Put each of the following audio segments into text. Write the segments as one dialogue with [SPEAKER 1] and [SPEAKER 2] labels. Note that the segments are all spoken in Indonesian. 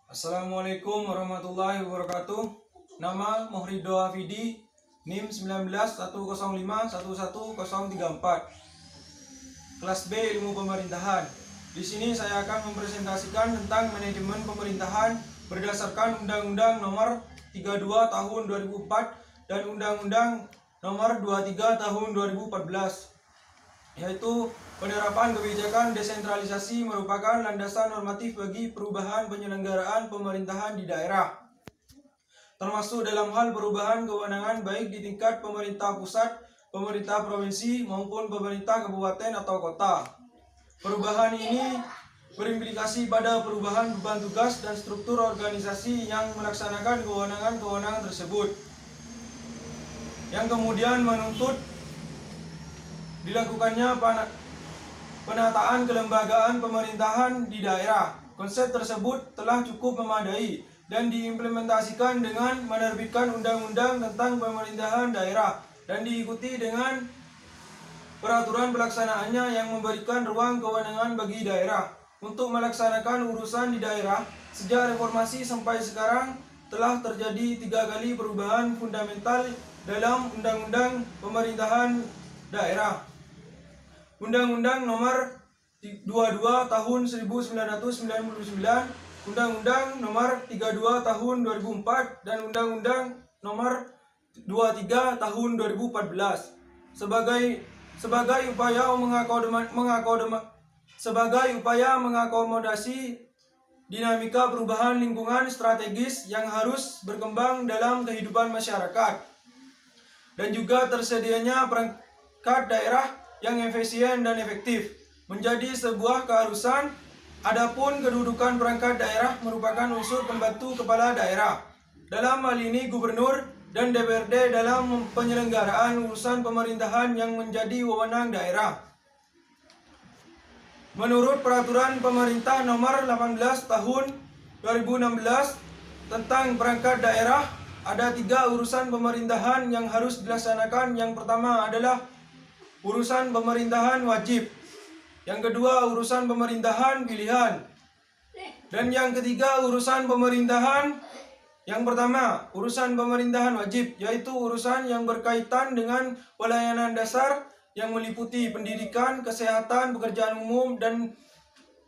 [SPEAKER 1] Assalamualaikum warahmatullahi wabarakatuh. Nama Mohrido Hafidi, NIM 1910511034. Kelas B Ilmu Pemerintahan. Di sini saya akan mempresentasikan tentang manajemen pemerintahan berdasarkan Undang-Undang Nomor 32 Tahun 2004 dan Undang-Undang Nomor 23 Tahun 2014, yaitu penerapan kebijakan desentralisasi merupakan landasan normatif bagi perubahan penyelenggaraan pemerintahan di daerah, termasuk dalam hal perubahan kewenangan baik di tingkat pemerintah pusat, pemerintah provinsi, maupun pemerintah kabupaten atau kota. Perubahan ini berimplikasi pada perubahan beban tugas dan struktur organisasi yang melaksanakan kewenangan-kewenangan tersebut, yang kemudian menuntut dilakukannya penataan kelembagaan pemerintahan di daerah. Konsep tersebut telah cukup memadai dan diimplementasikan dengan menerbitkan undang-undang tentang pemerintahan daerah dan diikuti dengan peraturan pelaksanaannya yang memberikan ruang kewenangan bagi daerah untuk melaksanakan urusan di daerah. Sejak reformasi sampai sekarang telah terjadi 3 kali perubahan fundamental dalam undang-undang pemerintahan daerah. Undang-Undang Nomor 22 Tahun 1999, Undang-Undang Nomor 32 Tahun 2004, dan Undang-Undang Nomor 23 Tahun 2014 sebagai upaya mengakomodasi dinamika perubahan lingkungan strategis yang harus berkembang dalam kehidupan masyarakat, dan juga tersedianya perangkat daerah yang efisien dan efektif menjadi sebuah keharusan. Adapun kedudukan perangkat daerah merupakan unsur pembantu kepala daerah, dalam hal ini gubernur dan DPRD, dalam penyelenggaraan urusan pemerintahan yang menjadi wewenang daerah. Menurut Peraturan Pemerintah Nomor 18 Tahun 2016 tentang perangkat daerah, ada 3 urusan pemerintahan yang harus dilaksanakan. Yang pertama adalah urusan pemerintahan wajib, yang kedua urusan pemerintahan pilihan, dan yang ketiga urusan pemerintahan. Yang pertama, urusan pemerintahan wajib, yaitu urusan yang berkaitan dengan pelayanan dasar yang meliputi pendidikan, kesehatan, pekerjaan umum, dan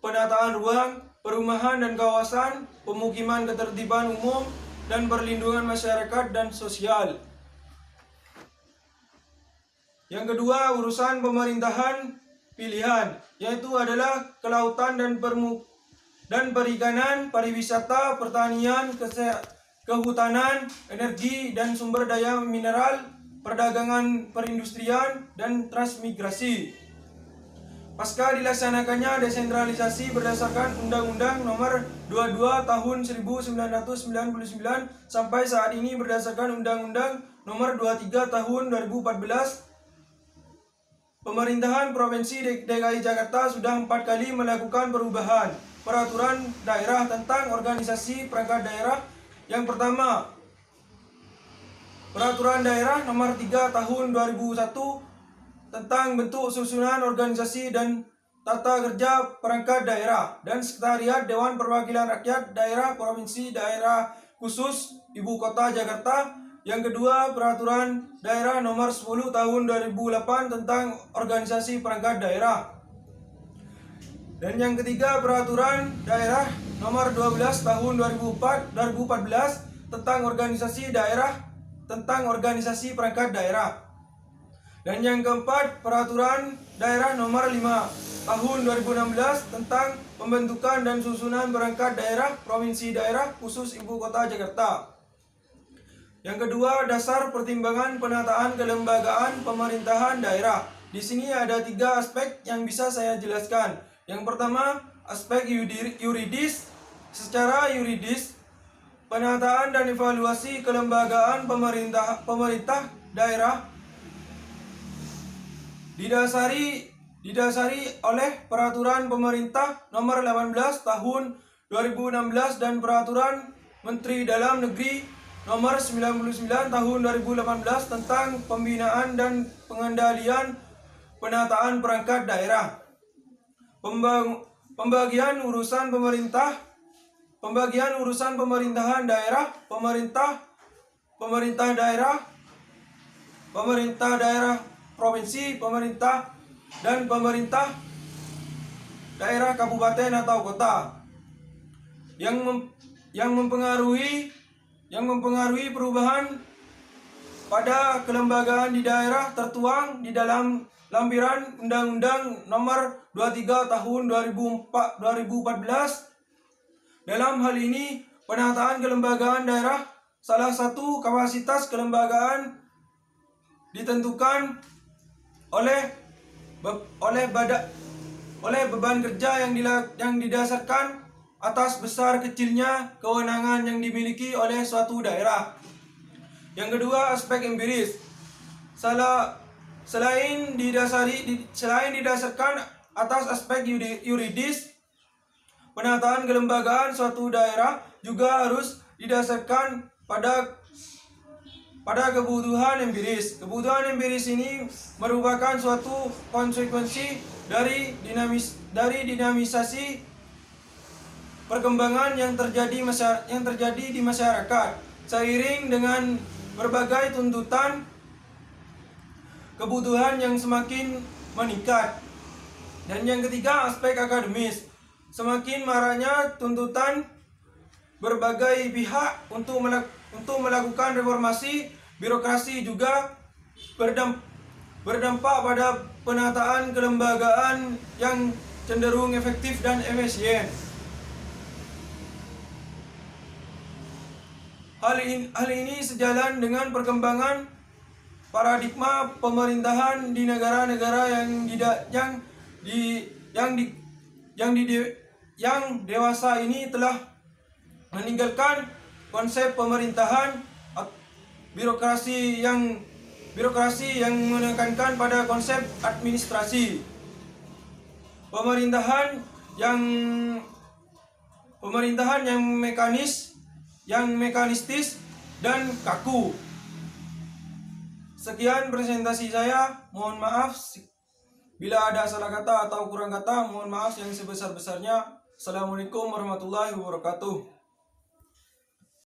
[SPEAKER 1] penataan ruang, perumahan dan kawasan, pemukiman, ketertiban umum, dan perlindungan masyarakat dan sosial. Yang kedua, urusan pemerintahan pilihan, yaitu adalah kelautan dan perikanan, pariwisata, pertanian, kehutanan, energi dan sumber daya mineral, perdagangan, perindustrian, dan transmigrasi. Pasca dilaksanakannya desentralisasi berdasarkan Undang-Undang Nomor 22 Tahun 1999 sampai saat ini berdasarkan Undang-Undang Nomor 23 Tahun 2014, Pemerintahan Provinsi DKI Jakarta sudah 4 kali melakukan perubahan peraturan daerah tentang organisasi perangkat daerah. Yang pertama, Peraturan Daerah Nomor 3 Tahun 2001 tentang bentuk susunan organisasi dan tata kerja perangkat daerah dan sekretariat Dewan Perwakilan Rakyat Daerah Provinsi Daerah Khusus Ibu Kota Jakarta. Yang kedua, Peraturan Daerah Nomor 10 Tahun 2008 tentang organisasi perangkat daerah. Dan yang ketiga, Peraturan Daerah Nomor 12 Tahun 2014 tentang organisasi daerah, tentang organisasi perangkat daerah. Dan yang keempat, Peraturan Daerah Nomor 5 Tahun 2016 tentang pembentukan dan susunan perangkat daerah Provinsi Daerah Khusus Ibu Kota Jakarta. Yang kedua, dasar pertimbangan penataan kelembagaan pemerintahan daerah. Di sini ada 3 aspek yang bisa saya jelaskan. Yang pertama, aspek yuridis. Secara yuridis, penataan dan evaluasi kelembagaan pemerintah daerah didasari oleh Peraturan Pemerintah Nomor 18 Tahun 2016 dan Peraturan Menteri Dalam Negeri Nomor 99 Tahun 2018 tentang pembinaan dan pengendalian penataan perangkat daerah. Pembagian urusan pemerintah pembagian urusan pemerintahan daerah, pemerintah daerah, pemerintah daerah provinsi, pemerintah daerah kabupaten atau kota yang mempengaruhi perubahan pada kelembagaan di daerah tertuang di dalam lampiran Undang-Undang Nomor 23 Tahun 2014. Dalam hal ini, penataan kelembagaan daerah, salah satu kapasitas kelembagaan ditentukan oleh beban kerja yang didasarkan atas besar kecilnya kewenangan yang dimiliki oleh suatu daerah. Yang kedua, aspek empiris. Selain didasarkan atas aspek yuridis, penataan kelembagaan suatu daerah juga harus didasarkan pada kebutuhan empiris. Kebutuhan empiris ini merupakan suatu konsekuensi dari dinamisasi perkembangan yang terjadi di masyarakat seiring dengan berbagai tuntutan kebutuhan yang semakin meningkat. Dan yang ketiga, aspek akademis. Semakin maraknya tuntutan berbagai pihak untuk melakukan reformasi birokrasi juga berdampak pada penataan kelembagaan yang cenderung efektif dan efisien. Hal ini sejalan dengan perkembangan paradigma pemerintahan di negara-negara yang dewasa ini telah meninggalkan konsep pemerintahan birokrasi yang menekankan pada konsep administrasi. Pemerintahan yang mekanistis dan kaku. Sekian presentasi saya. Mohon maaf bila ada salah kata atau kurang kata. Mohon maaf yang sebesar-besarnya. Assalamualaikum warahmatullahi wabarakatuh.